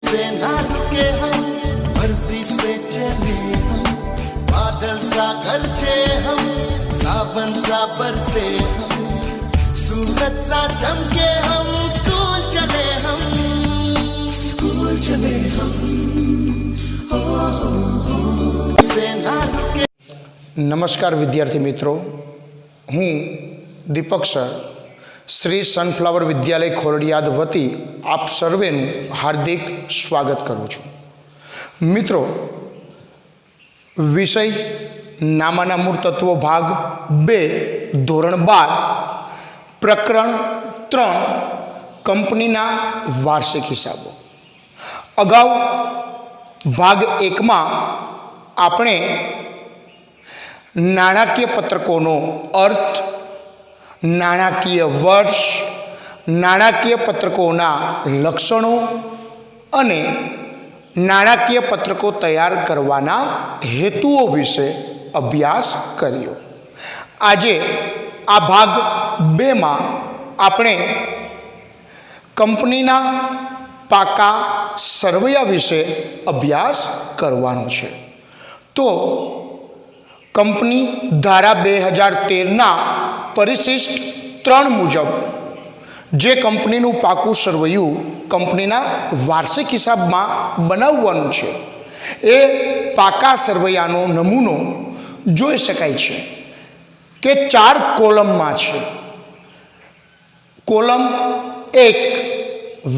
से ना रुके हम, मर्जी से चले हम, बादल सा गरजे हम, सावन सा बरसे हम, सूरज सा चमके हम, स्कूल चले हम, स्कूल चले हम, से ना रुके। नमस्कार विद्यार्थी मित्रों, हूँ दीपक सर श्री सनफ्लावर विद्यालय खोरडियाद वती आप सर्वेનું हार्दिक स्वागत करूँ छूँ। मित्रों, विषय नामाना मूળ तत्वों भाग 2 ધોરણ 12 પ્રકરણ 3 કંપનીના વાર્ષિક હિસાબો। અગાઉ ભાગ 1 માં આપણે નાણાકીય પત્રકોનો અર્થ, નાણાકીય વર્ષ, નાણાકીય પત્રકોના લક્ષણો અને નાણાકીય પત્રકો તૈયાર કરવાના હેતુઓ વિશે અભ્યાસ કર્યો। આજે આ ભાગ 2 માં આપણે કંપનીના પાકા સરવૈયા વિશે અભ્યાસ કરવાનો છે। તો કંપની ધારા 2013ના પરિશિષ્ટ 3 મુજબ જે કંપનીનું પાકું સરવૈયું કંપનીના વાર્ષિક હિસાબમાં બનાવવાનું છે એ પાકા સરવૈયાનો નમૂનો જોઈ શકાય છે કે 4 કોલમમાં છે। કોલમ 1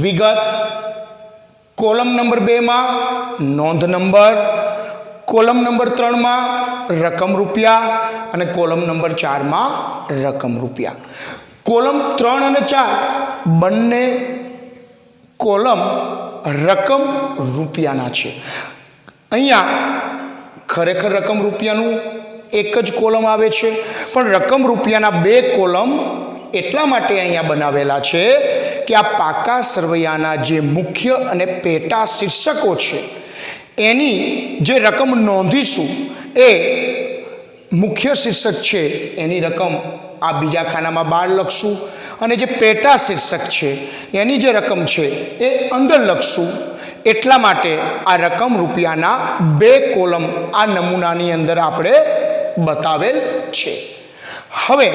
વિગત, કોલમ નંબર 2 માં નોંધ નંબર, કોલમ નંબર 3 માં રકમ રૂપિયા અને કોલમ નંબર 4 માં રકમ રૂપિયા। કોલમ 3 અને 4 બંને કોલમ રકમ રૂપિયાના છે। અહીંયા ખરેખર રકમ રૂપિયાનું એક જ કોલમ આવે છે, પણ રકમ રૂપિયાના 2 કોલમ એટલા માટે અહીંયા બનાવેલા છે કે આ પાકા સરવૈયાના જે મુખ્ય અને પેટા શીર્ષકો છે એની જે રકમ નોંધીશું એ મુખ્ય શીર્ષક છે એની રકમ આ બીજા ખાનામાં બહાર લખશું અને જે પેટા શીર્ષક છે એની જે રકમ છે એ અંદર લખશું। એટલા માટે આ રકમ રૂપિયાના 2 કોલમ આ નમૂનાની અંદર આપણે બતાવેલ છે। હવે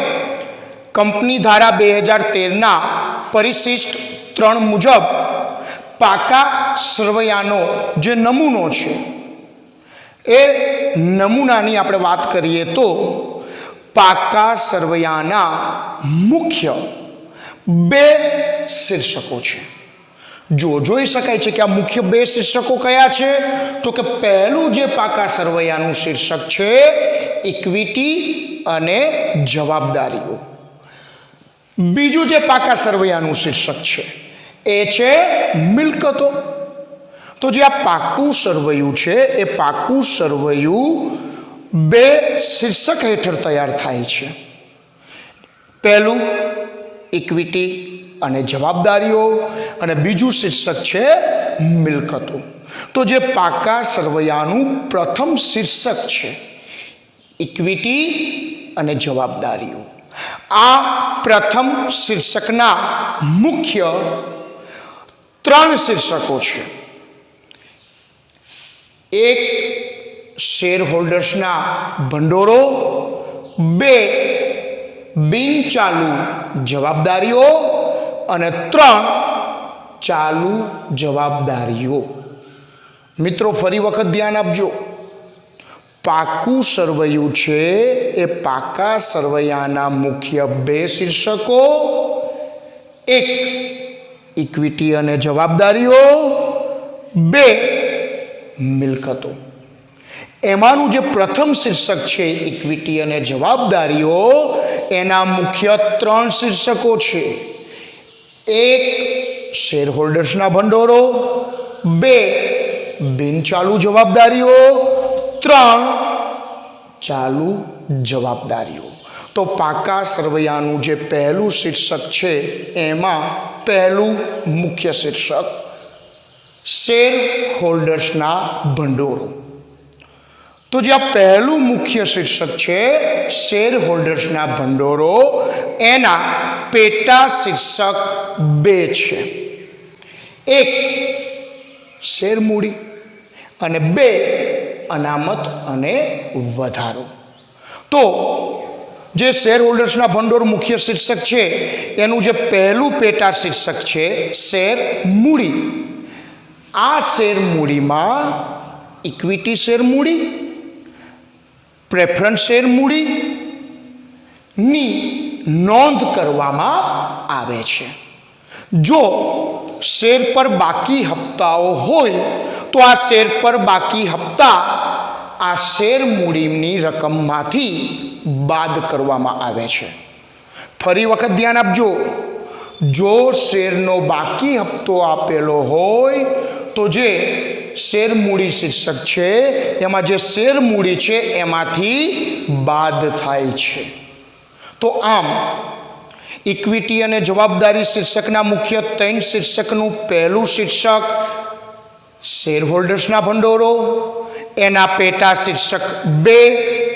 કંપની ધારા 2013ના પરિશિષ્ટ 3 મુજબ પાકા સરવૈયાનો જે નમૂનો છે એ નમૂનાની આપણે વાત કરીએ તો પાકા સરવૈયાના મુખ્ય 2 શીર્ષકો છે। જોઈ શકાય છે કે આ મુખ્ય 2 શીર્ષકો કયા છે? તો કે પહેલું જે પાકા સરવૈયાનું શીર્ષક છે ઇક્વિટી અને જવાબદારીઓ। બીજું જે પાકા સરવૈયાનું શીર્ષક છે એ છે મિલકતો। તો જે આ પાકું સરવૈયું છે એ પાકું સરવૈયું 2 શીર્ષક હેઠળ તૈયાર થાય છે। પહેલું ઇક્વિટી અને જવાબદારીઓ અને બીજું શીર્ષક છે મિલકતો। તો જે પાકા સરવૈયાનું પ્રથમ શીર્ષક છે ઇક્વિટી અને જવાબદારીઓ, આ પ્રથમ શીર્ષકના મુખ્ય 3 શીર્ષકો છે। એક શેર હોલ્ડર્સના ભંડોળો, 2 બિનચાલુ જવાબદારીઓ અને 3 ચાલુ જવાબદારીઓ। મિત્રો ફરી વખત ધ્યાન આપજો, પાકું સરવૈયું છે એ પાકા સરવૈયાના મુખ્ય 2 શીર્ષકો, 1 ઇક્વિટી અને જવાબદારીઓ, 2 મિલકતો। એમાંનું જે પ્રથમ શીર્ષક છે ઇક્વિટી અને જવાબદારીઓ એના મુખ્ય 3 શીર્ષકો છે। 1 શેર હોલ્ડર્સના ભંડોળો, 2 બિનચાલુ જવાબદારીઓ, 3 ચાલુ જવાબદારીઓ। તો પાકા સરવૈયાનું જે પહેલું શીર્ષક છે એમાં પહેલું મુખ્ય શીર્ષક શેર હોલ્ડર્સના ભંડોળો। તો જે આ પહેલું મુખ્ય શીર્ષક છે શેર હોલ્ડર્સના ભંડોળો એના પેટા શીર્ષક 2 છે। 1 શેર મૂડી, અને 2 અનામત અને વધારો. તો જે શેર હોલ્ડર્સના ભંડોળ મુખ્ય શીર્ષક છે એનું જે પહેલું પેટા શીર્ષક છે શેર મૂડી. આ શેર મૂડીમાં ઇક્વિટી શેર મૂડી, પ્રેફરન્સ શેર મૂડીની નોંધ કરવામાં આવે છે. જો શેર પર બાકી હપ્તાઓ હોય તો આ શેર પર બાકી હપ્તા આ શેર મૂડીની રકમમાંથી બાદ કરવામાં આવે છે. ફરી વખત ધ્યાન આપજો, જો શેરનો બાકી હપ્તો આપેલો હોય તો જે શેર મૂડી શીર્ષક છે એમાં જે શેર મૂડી છે એમાંથી બાદ થાય છે. તો આમ ઇક્વિટી અને જવાબદારી શીર્ષકના મુખ્ય 3 શીર્ષકનું પહેલું શીર્ષક શેર હોલ્ડર્સના ભંડોળો, એના પેટા શીર્ષક 2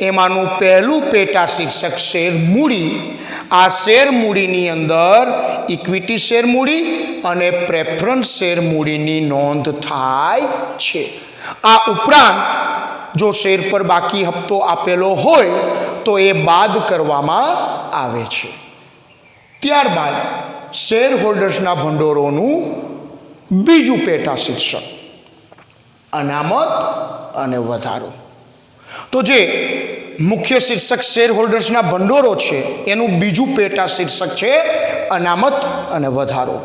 એમાંનું પહેલું પેટા શીર્ષક શેર મૂડી. આ શેર મૂડીની અંદર ઇક્વિટી શેર મૂડી અને પ્રેફરન્સ શેર મૂડીની નોંધ થાય છે. આ ઉપરાંત જો શેર પર બાકી હપ્તો આપેલો હોય તો એ બાદ કરવામાં આવે છે. ત્યારબાદ શેર હોલ્ડર્સના ભંડોળોનું બીજું પેટા શીર્ષક અનામત અને વધારો. તો જે મુખ્ય શીર્ષક શેર હોલ્ડર્સના ભંડોળો છે એનું બીજું પેટા શીર્ષક છે અનામત અને વધારો.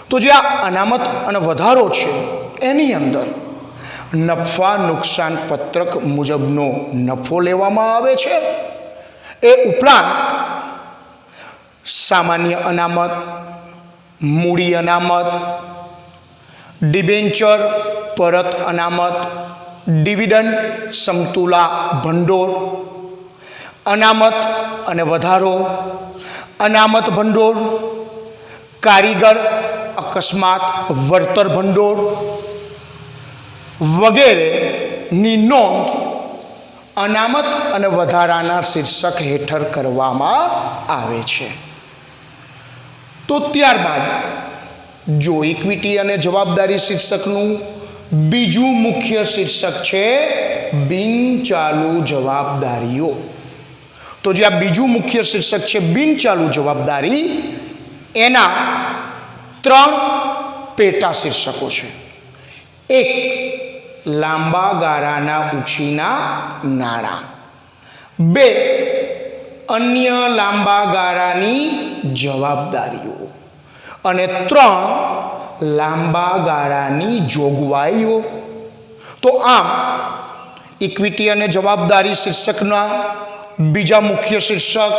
તો જે આ અનામત અને વધારો છે એની અંદર નફા નુકસાન પત્રક મુજબનો નફો લેવામાં આવે છે. એ ઉપરાંત સામાન્ય અનામત, મૂડી અનામત, ડિબેન્ચર પરત અનામત, ડિવિડન્ડ સમતુલા ભંડોળ, અનામત અને વધારો, અનામત ભંડોળ, કારીગર અકસ્માત વળતર ભંડોળ વગેરેની નોંધ અનામત અને વધારાના શીર્ષક હેઠળ કરવામાં આવે છે. તો ત્યારબાદ જો ઇક્વિટી અને જવાબદારી શીર્ષકનું બીજું મુખ્ય શીર્ષક છે બિનચાલુ જવાબદારીઓ. તો જે આ બીજું મુખ્ય શીર્ષક છે બિનચાલુ જવાબદારી, એના 3 પેટા શીર્ષકો છે. એક, લાંબા ગાળાના ઉછીના નાણાં. 2, અન્ય લાંબા ગાળાની જવાબદારીઓ. અને 3, લાંબા ગાળાની જોગવાઈઓ. તો આમ ઇક્વિટી અને જવાબદારી શીર્ષકના બીજા મુખ્ય શીર્ષક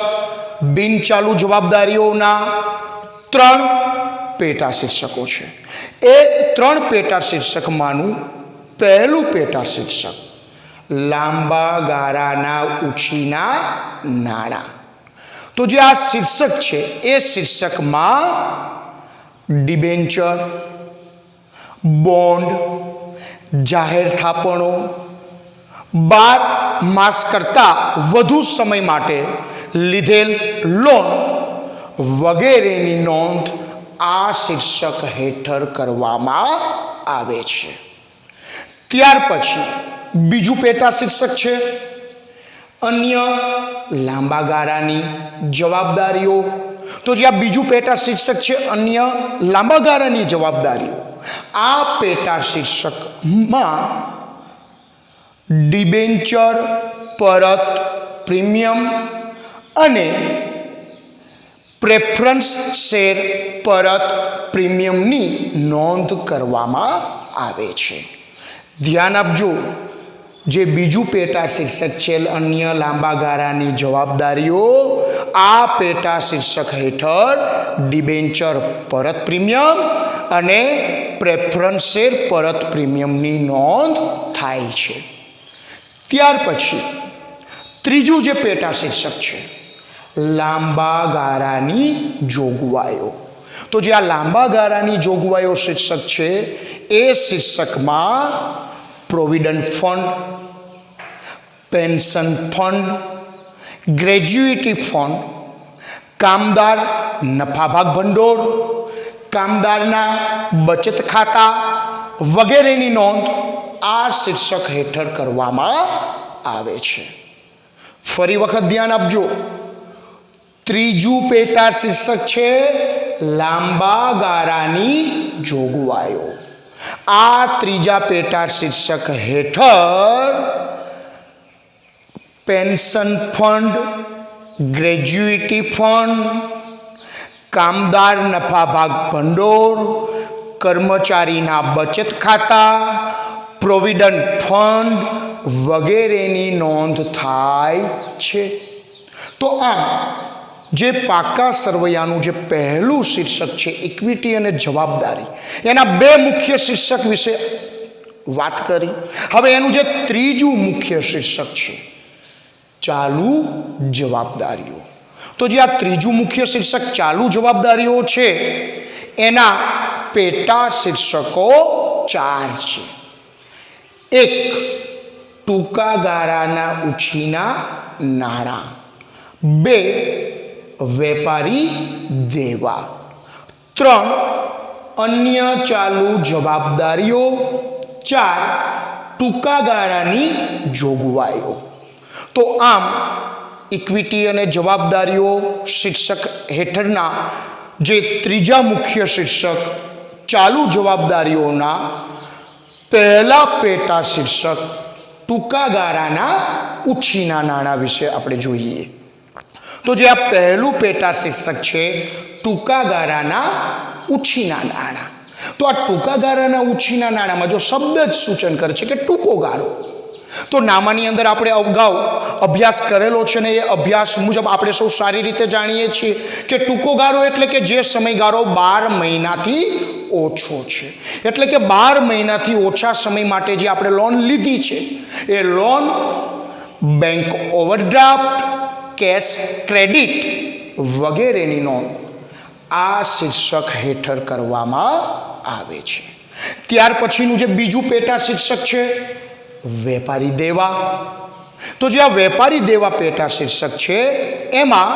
બિનચાલુ જવાબદારીઓના 3 પેટા શીર્ષકો છે. એ 3 પેટા શીર્ષકમાંનું પહેલું પેટા શીર્ષક લાંબા ગાળાના ઉછીના નાણાં. તો જે આ શીર્ષક છે એ શીર્ષકમાં ડિબેન્ચર, બોન્ડ, જાહેર થાપણો, 12 માસ કરતાં વધુ સમય માટે લીધેલ લોન વગેરેની નોંધ આ શીર્ષક હેઠળ કરવામાં આવે છે. ત્યાર પછી બીજું પેટા શીર્ષક છે અન્ય લાંબા ગાળાની જવાબદારીઓ. તો જે આ બીજું પેટા શીર્ષક છે અન્ય લાંબા ગાળાની જવાબદારીઓ, આ પેટા શીર્ષકમાં ડિબેન્ચર પરત પ્રીમિયમ અને પ્રેફરન્સ શેર પરત પ્રીમિયમની નોંધ કરવામાં આવે છે. ધ્યાન આપજો, જે બીજું પેટા શીર્ષક છે અન્ય લાંબા ગાળાની જવાબદારીઓ, આ પેટા શીર્ષક હેઠળ ડિબેન્ચર પરત પ્રીમિયમ અને પ્રેફરન્સ શેર પરત પ્રીમિયમની નોંધ થાય છે. ત્યાર પછી ત્રીજું જે પેટા શીર્ષક છે લાંબા ગાળાની જોગવાઈઓ. તો જે આ લાંબા ગાળાની જોગવાઈઓ શીર્ષક છે એ શીર્ષકમાં provident fund, pension fund, gratuity fund, કામદાર નફાભાગ ભંડોળ, કામદારના બચત ખાતા વગેરેની નોંધ આ શીર્ષક હેઠળ કરવામાં આવે છે. ફરી વખત ધ્યાન આપજો. ત્રીજું પેટા શીર્ષક છે લાંબા ગાળાની જોગવાઈઓ. આ ત્રીજા પેટા શીર્ષક હેઠળ પેન્શન ફંડ, ગ્રેજ્યુઇટી ફંડ, કામદાર નફા ભાગ ભંડોળ, કર્મચારીના બચત ખાતા, પ્રોવિડન્ટ ફંડ વગેરેની નોંધ થાય છે. તો આમ જે પાકા સરવૈયાનું જે પહેલું શીર્ષક છે ઇક્વિટી અને જવાબદારી, એના બે મુખ્ય શીર્ષક વિશે વાત કરી. હવે એનું જે ત્રીજું મુખ્ય શીર્ષક છે ચાલુ જવાબદારીઓ. તો જે આ ત્રીજું મુખ્ય શીર્ષક ચાલુ જવાબદારીઓ છે એના પેટા શીર્ષકો 4 છે. 1. ટૂંકા ગાળાના ઉછીના નાણાં. 2. વેપારી દેવા. 3. અન્ય ચાલુ જવાબદારીઓ. 4. ટૂંકા ગાળાની જોગવાઈઓ. તો આમ ઇક્વિટી અને જવાબદારીઓ શીર્ષક હેઠળના જે ત્રીજા મુખ્ય શીર્ષક ચાલુ જવાબદારીઓના પહેલા પેટા શીર્ષક ટૂંકા ગાળાના ઉછીના નાણાં વિશે આપણે જોઈએ. તો જે આ પહેલું પેટા શીર્ષક છે ટૂંકા ગાળાના ઉછીના નાણાં. તો આ ટૂંકા ગાળાના ઉછીના નાણાંમાં જો શબ્દ જ સૂચન કરે છે કે ટૂંકો ગાળો, તો નામાની અંદર આપણે અગાઉ અભ્યાસ કરેલો છે ને એ અભ્યાસ મુજબ આપણે સૌ સારી રીતે જાણીએ છીએ કે ટૂંકો ગાળો એટલે કે જે સમયગાળો 12 મહિનાથી ઓછો છે. એટલે કે 12 મહિનાથી ઓછા સમય માટે જે આપણે લોન લીધી છે એ loan bank overdraft, cash credit વગેરેની નોંધ આ શીર્ષક હેઠળ કરવામાં આવે છે. ત્યાર પછીનું જે બીજું પેટા શીર્ષક છે વેપારી દેવા. તો જે આ વેપારી દેવા પેટા શીર્ષક છે એમાં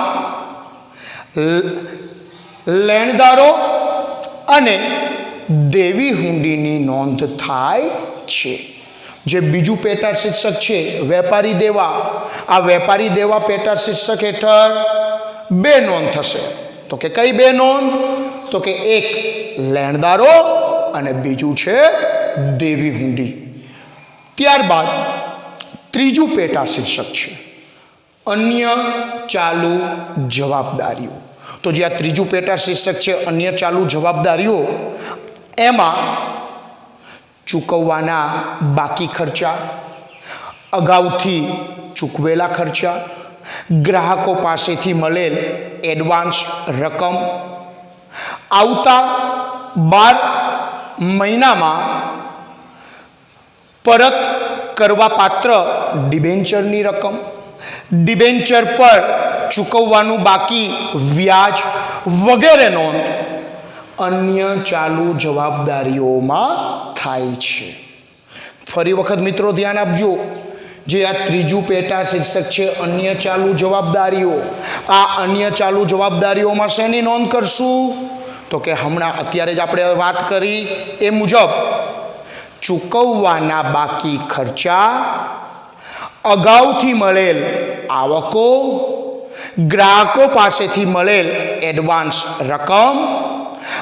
લેણદારો અને દેવી હુંડીની નોંધ થાય છે. જે બીજું પેટા શીર્ષક છે વેપારી દેવા, આ વેપારી દેવા પેટા શીર્ષક હેઠળ 2 નોંધ થશે. તો કે કઈ 2 નોંધ? તો કે એક લેણદારો અને બીજું છે દેવી હુંડી. ત્યારબાદ ત્રીજું પેટા શીર્ષક છે અન્ય ચાલુ જવાબદારીઓ. તો જે આ ત્રીજું પેટા શીર્ષક છે અન્ય ચાલુ જવાબદારીઓ, એમાં ચૂકવવાના બાકી ખર્ચા, અગાઉથી ચૂકવેલા ખર્ચા, ગ્રાહકો પાસેથી મળેલ એડવાન્સ રકમ, આવતા 12 મહિનામાં પરત કરવા પાત્ર ડિબેન્ચરની રકમ, ડિબેન્ચર પર ચૂકવવાનું બાકી વ્યાજ વગેરે નોંધ અન્ય ચાલુ જવાબદારીઓમાં થાય છે. ફરી વખત મિત્રો ધ્યાન આપજો. જે આ ત્રીજું પેટા શીર્ષક છે અન્ય ચાલુ જવાબદારીઓ, આ અન્ય ચાલુ જવાબદારીઓમાં શેની નોંધ કરશું? તો કે હમણાં અત્યારે જ આપણે વાત કરી એ મુજબ ચૂકવવાના બાકી ખર્ચા, અગાઉથી મળેલ આવકો, ગ્રાહકો પાસેથી મળેલ એડવાન્સ રકમ,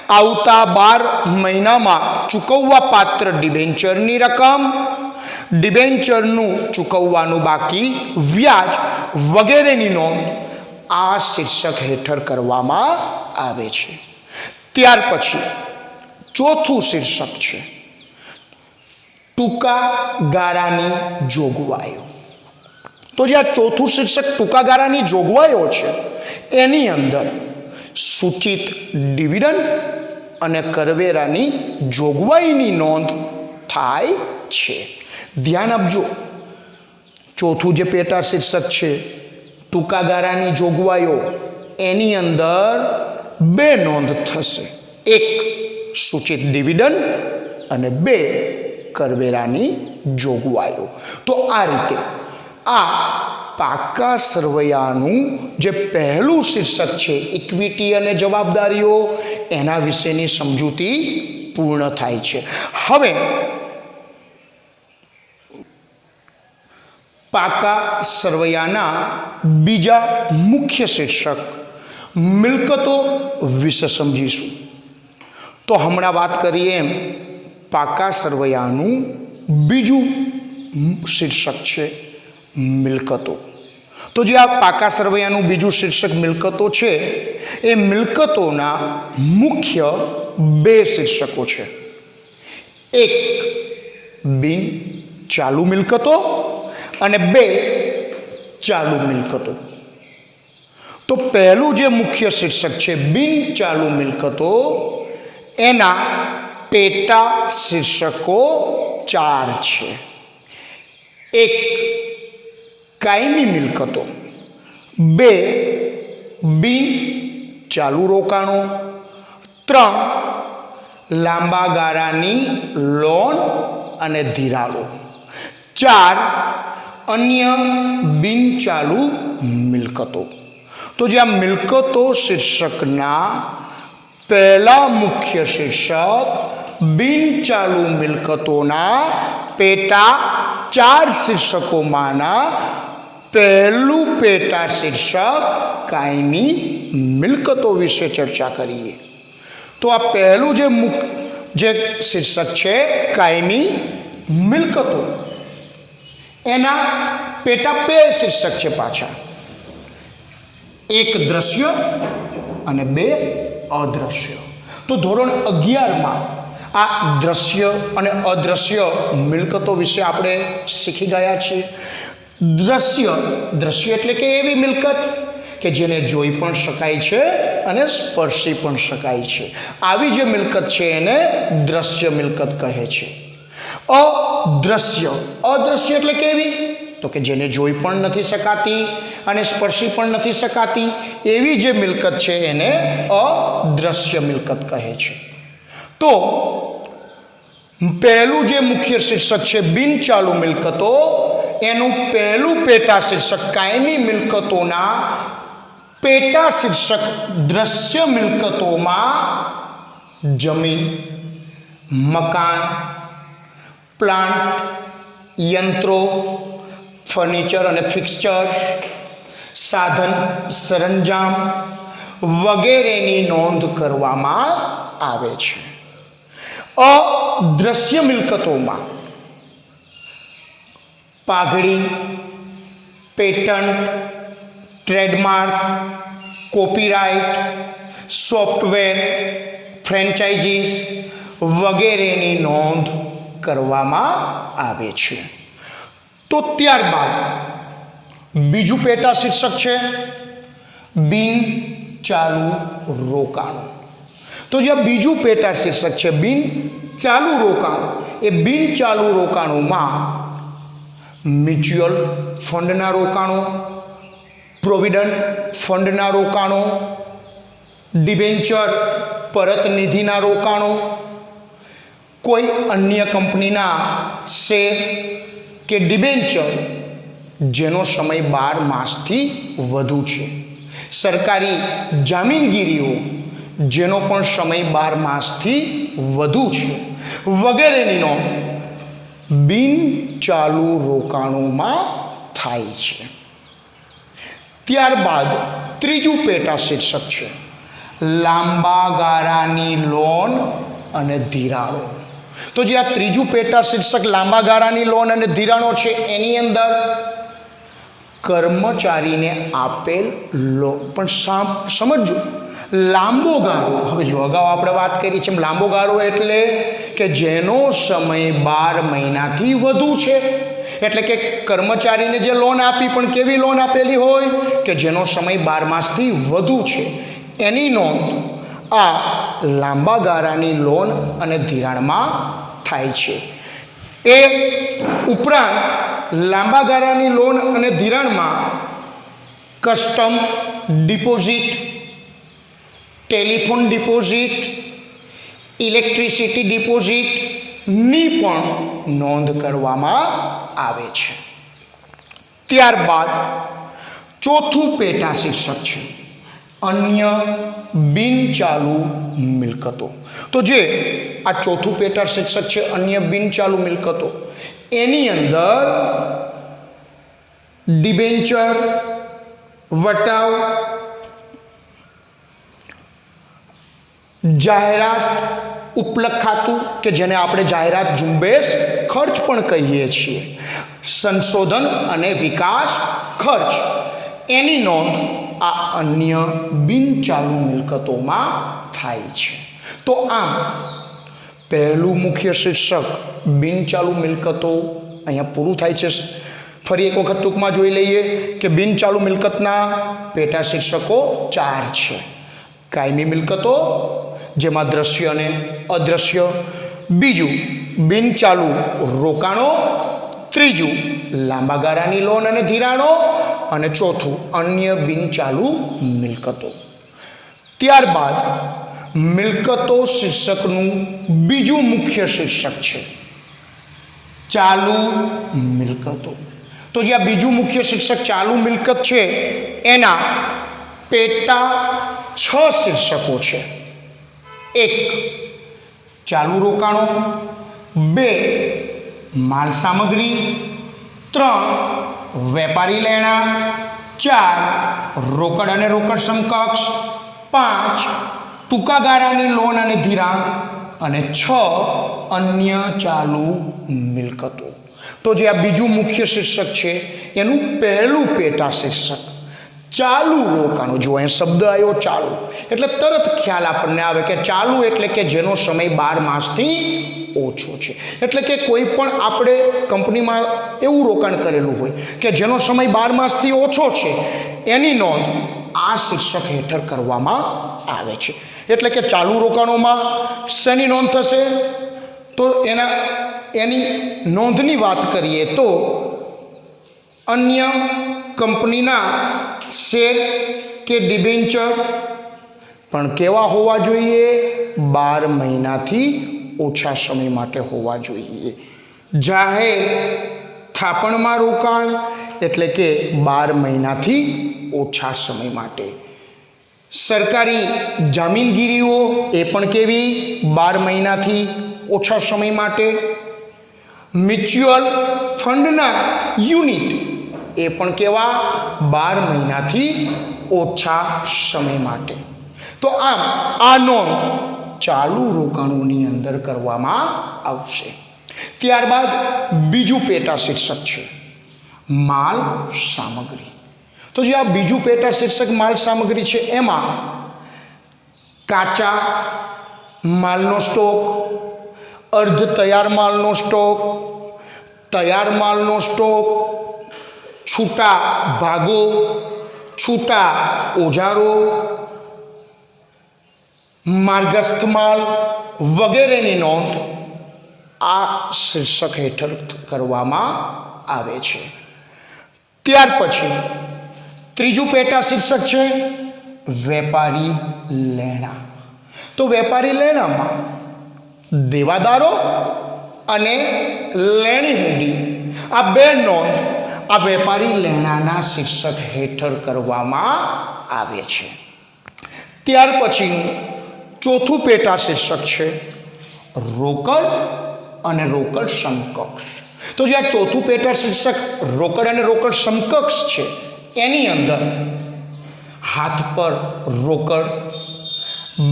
આવતા 12 મહિનામાં ચૂકવવા પાત્ર ડિબેન્ચરની રકમ, ડિબેન્ચરનું ચૂકવવાનું બાકી વ્યાજ વગેરેની નોંધ આ શીર્ષક હેઠળ કરવામાં આવે છે. ત્યાર પછી ચોથું શીર્ષક છે ટૂંકા ગાળાની જોગવાઈઓ. તો જે આ ચોથું શીર્ષક ટૂંકા ગાળાની જોગવાઈઓ છે એની અંદર સૂચિત ડિવિડન્ડ અને કરવેરાની જોગવાઈની નોંધ થાય છે. ધ્યાન આપજો. ચોથું જે પેટા શીર્ષક છે ટૂંકા ગાળાની જોગવાઈઓ, એની અંદર 2 નોંધ થશે. એક સૂચિત ડિવિડન્ડ અને 2 કરવેરાની જોગવાઈઓ. તો આ રીતે આ પાકા સરવૈયાનું જે પહેલું શીર્ષક છે ઇક્વિટી અને જવાબદારીઓ, એના વિશેની સમજૂતી પૂર્ણ થાય છે. હવે પાકા સરવૈયાના બીજા મુખ્ય શીર્ષક મિલકતો વિશે સમજીશું. તો હમણાં વાત કરીએ એમ પાકા સરવૈયાનું બીજું શીર્ષક છે મિલકતો. તો જે આ પાકા સરવૈયાનું બીજું શીર્ષક મિલકતો છે એ મિલકતોના મુખ્ય બે શીર્ષકો છે. એક બિન ચાલુ મિલકતો અને બે ચાલુ મિલકતો. તો પહેલું જે મુખ્ય શીર્ષક છે બિન ચાલુ મિલકતો, એના પેટા શીર્ષકો 4 છે. એક કાયમી મિલકતો, બે બિન ચાલુ રોકાણો, 3 લાંબા ગાળાની લોન અને ધિરાણો, 4 અન્ય બિન ચાલુ મિલકતો. તો જે આ મિલકતો શીર્ષકના પહેલા મુખ્ય શીર્ષક બિન ચાલુ મિલકતોના પેટા 4 શીર્ષકોમાંના પહેલું પેટા શીર્ષક કાયમી મિલકતો વિશે ચર્ચા કરીએ. તો આ પહેલું જે શીર્ષક છે કાયમી મિલકતો, એના પેટા 2 શીર્ષક છે પાછા. એક દ્રશ્ય અને 2 અદ્રશ્ય. તો ધોરણ 11માં આ દ્રશ્ય અને અદ્રશ્ય મિલકતો વિશે આપણે શીખી ગયા છીએ. દ્રશ્ય એટલે કે એવી મિલકત કે જેને જોઈ પણ શકાય છે અને સ્પર્શી પણ શકાય છે. આવી જે મિલકત છે એને દ્રશ્ય મિલકત કહે છે. અદ્રશ્ય એટલે કેવી? તો કે જેને જોઈ પણ નથી શકાતી અને સ્પર્શી પણ નથી શકાતી એવી જે મિલકત છે એને અદ્રશ્ય મિલકત કહે છે. તો પહેલું જે મુખ્ય શીર્ષક છે બિન ચાલુ મિલકતો, એનું પહેલું પેટા શીર્ષક કાયમી મિલકતોના પેટા શીર્ષક દ્રશ્ય મિલકતોમાં જમીન, મકાન, પ્લાન્ટ, યંત્રો, ફર્નિચર અને ફિક્સચર, સાધન સરંજામ વગેરેની નોંધ કરવામાં આવે છે. અદ્રશ્ય મિલકતોમાં પાઘડી, patent, trademark, copyright, software, franchises વગેરેની નોંધ કરવામાં આવે છે. તો ત્યારબાદ બીજું પેટા શીર્ષક છે બિન ચાલુ રોકાણો. તો જે બીજું પેટા શીર્ષક છે બિન ચાલુ રોકાણો, એ બિન ચાલુ રોકાણોમાં મ્યુચ્યુઅલ ફંડના રોકાણો, પ્રોવિડન્ટ ફંડના રોકાણો, ડિબેન્ચર પરત નિધિના રોકાણો, કોઈ અન્ય કંપનીના શેર કે ડિબેન્ચર જેનો સમય 12 માસથી વધુ છે, સરકારી જામીનગીરીઓ જેનો પણ સમય 12 માસથી વધુ છે વગેરેની નોંધ બિન ચાલુ રોકાણોમાં થાય છે. ત્યારબાદ ત્રીજું પેટા શીર્ષક છે લાંબા ગાળાની લોન અને ધિરાણો. તો જે આ ત્રીજું પેટા શીર્ષક લાંબા ગાળાની લોન અને ધિરાણો છે એની અંદર કર્મચારીને આપેલ લોન. પણ સમજો, લાંબો ગાળો, હવે જો અગાઉ આપણે વાત કરી છે લાંબો ગાળો એટલે કે જેનો સમય 12 મહિનાથી વધુ છે. એટલે કે કર્મચારીને જે લોન આપી પણ કેવી લોન આપેલી હોય કે જેનો સમય 12 માસથી વધુ છે, એની નોંધ આ લાંબા ગાળાની લોન અને ધિરાણમાં થાય છે. એ ઉપરાંત લાંબા ગાળાની લોન અને ધિરાણમાં custom deposit, telephone deposit, electricity ડિપોઝિટની પણ નોંધ કરવામાં આવે છે. ત્યારબાદ ચોથું પેટા શીર્ષક છે અન્ય બિનચાલુ મિલકતો. તો જે આ ચોથું પેટા શીર્ષક છે અન્ય બિનચાલુ મિલકતો, એની અંદર ડિબેન્ચર, વટાવ, જાહેરાત, ઉપલક ખાતું કે જેને આપણે જાહેરાત ઝુંબેશ ખર્ચ પણ કહીએ છીએ, સંશોધન અને વિકાસ ખર્ચ, એની નોંધ આ અન્ય બિનચાલુ મિલકતોમાં થાય છે. તો આમ પહેલું મુખ્ય શીર્ષક બિનચાલુ મિલકતો અહીંયા પૂરું થાય છે. ફરી એક વખત ટૂંકમાં જોઈ લઈએ કે બિનચાલુ મિલકતના પેટા શીર્ષકો 4 છે. કાયમી મિલકતો, જેમાં દ્રશ્ય અને અદ્રશ્ય. બીજું, બિનચાલુ રોકાણો. ત્રીજું, લાંબા ગાળાની લોન અને ધિરાણો. અને ચોથું, અન્ય બિનચાલુ મિલકતો. ત્યારબાદ મિલકતો શીર્ષકનું બીજું મુખ્ય શીર્ષક છે ચાલુ મિલકતો. તો જે આ બીજું મુખ્ય શીર્ષક ચાલુ મિલકત છે એના પેટા 6 શીર્ષકો છે. 1, ચાલુ રોકાણો. 2, માલ સામગ્રી. 3, વેપારી લેણાં. 4, રોકડ અને રોકડ સમકક્ષ. 5, ટૂંકા ગાળાની લોન અને ધિરાણ. અને 6, અન્ય ચાલુ મિલકતો. તો જે આ બીજું મુખ્ય શીર્ષક છે એનું પહેલું પેટા શીર્ષક ચાલુ રોકાણો. જો અહીં શબ્દ આવ્યો ચાલુ એટલે તરત ખ્યાલ આપણને આવે કે ચાલુ એટલે કે જેનો સમય 12 માસથી ઓછો છે. એટલે કે કોઈ પણ આપણે કંપનીમાં એવું રોકાણ કરેલું હોય કે જેનો સમય 12 માસથી ઓછો છે, એની નોંધ આ શીર્ષક હેઠળ કરવામાં આવે છે. એટલે કે ચાલુ રોકાણોમાં શેની નોંધ થશે? તો એની નોંધની વાત કરીએ તો અન્ય કંપનીના શેર કે ડિબેન્ચર પણ કેવા હોવા જોઈએ? 12 મહિનાથી ઓછા સમય માટે હોવા જોઈએ. જાહેર થાપણમાં રોકાણ એટલે કે 12 મહિનાથી ઓછા સમય માટે. સરકારી જામીનગીરીઓ એ પણ કેવી? 12 મહિનાથી ઓછા સમય માટે. મ્યુચ્યુઅલ ફંડના યુનિટ એ પણ કેવા? 12 મહિનાથી ઓછા સમય માટે. તો આમ આ નોંધ ચાલુ રોકાણોની અંદર કરવામાં આવશે. ત્યારબાદ બીજું પેટા શીર્ષક છે માલ સામગ્રી. તો જે આ બીજું પેટા શીર્ષક માલ સામગ્રી છે એમાં કાચા માલનો સ્ટોક, અર્ધ તૈયાર માલનો સ્ટોક, તૈયાર માલનો સ્ટોક, છૂટા ભાગો, છૂટા ઓજારો, માર્ગસ્થ માલ વગેરેની નોંધ આ શીર્ષક હેઠળ કરવામાં આવે છે. ત્યાર પછી ત્રીજું પેટા શીર્ષક છે વેપારી લેણાં. તો વેપારી લેણાંમાં દેવાદારો અને લેણી હુંડી આ બે નોંધ આ વેપારી લેણાંના શીર્ષક હેઠળ કરવામાં આવે છે. ત્યાર પછીનું ચોથું પેટા શીર્ષક છે રોકડ અને રોકડ સમકક્ષ. તો જે આ ચોથું પેટા શીર્ષક રોકડ અને રોકડ સમકક્ષ છે એની અંદર હાથ પર રોકડ,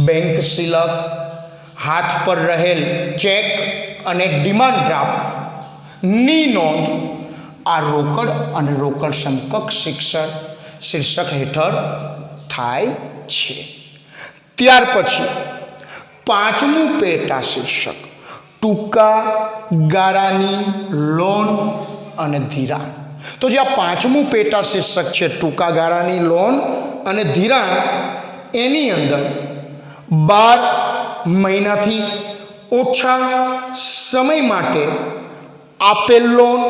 બેંક સિલક, હાથ પર રહેલ ચેક અને ડિમાન્ડ ડ્રાફ્ટની નોંધ આ રોકડ અને રોકડ સમકક્ષ શીર્ષક હેઠળ થાય છે. ત્યાર પછી પાંચમું પેટા શીર્ષક ટૂંકા ગાળાની લોન અને ધિરાણ. તો જે આ પાંચમું પેટા શીર્ષક છે ટૂંકા ગાળાની લોન અને ધિરાણ એની અંદર 12 મહિનાથી ઓછા સમય માટે આપેલ લોન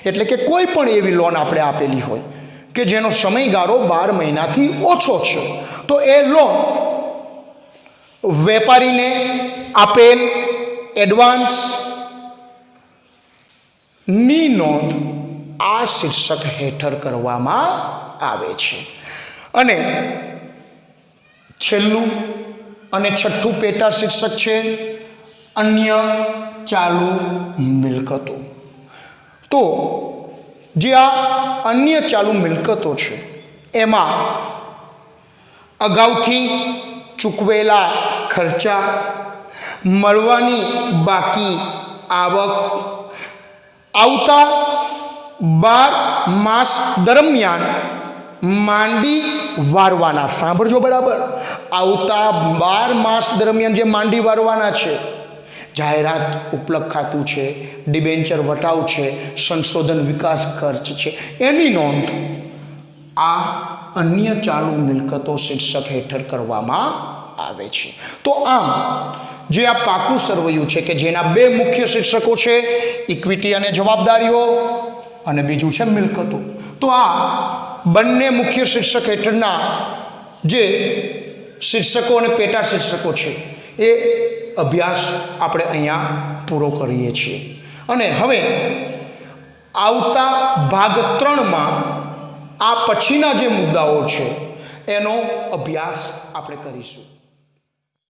એટલે કે કોઈ પણ એવી લોન આપણે આપેલી હોય કે જેનો સમયગાળો 12 મહિનાથી ઓછો છે, તો એ લોન વેપારીને આપેલ એડવાન્સ ની નોંધ આ શીર્ષક હેઠળ કરવામાં આવે છે. અને છેલ્લું અને છઠ્ઠું પેટા શીર્ષક છે અન્ય ચાલુ મિલકતો. તો જે આ અન્ય ચાલુ મિલકતો છે એમાં અગાઉથી ચૂકવેલા ખર્ચા, મળવાની બાકી આવક, આવતા 12 માસ દરમિયાન માંડી વારવાના, સાંભળજો બરાબર, આવતા 12 માસ દરમિયાન જે માંડી વારવાના છે, જાહેરાત ઉપલબ્ધ ખાતું છે, ડિબેન્ચર વટાવ છે, સંશોધન વિકાસ ખર્ચ છે, એની નોંધ આ અન્ય ચાલુ મિલકતો શીર્ષક હેઠળ કરવામાં આવે છે. તો આમ જે આ પાકું સરવૈયું છે કે જેના બે મુખ્ય શીર્ષકો છે, ઇક્વિટી અને જવાબદારીઓ, અને બીજું છે મિલકતો. તો આ બંને મુખ્ય શીર્ષક હેઠળના જે શીર્ષકો અને પેટા શીર્ષકો છે એ અભ્યાસ આપણે અહીંયા પૂરો કરીએ છીએ. અને હવે આવતા ભાગ 3માં આ પછીના જે મુદ્દાઓ છે એનો અભ્યાસ આપણે કરીશું.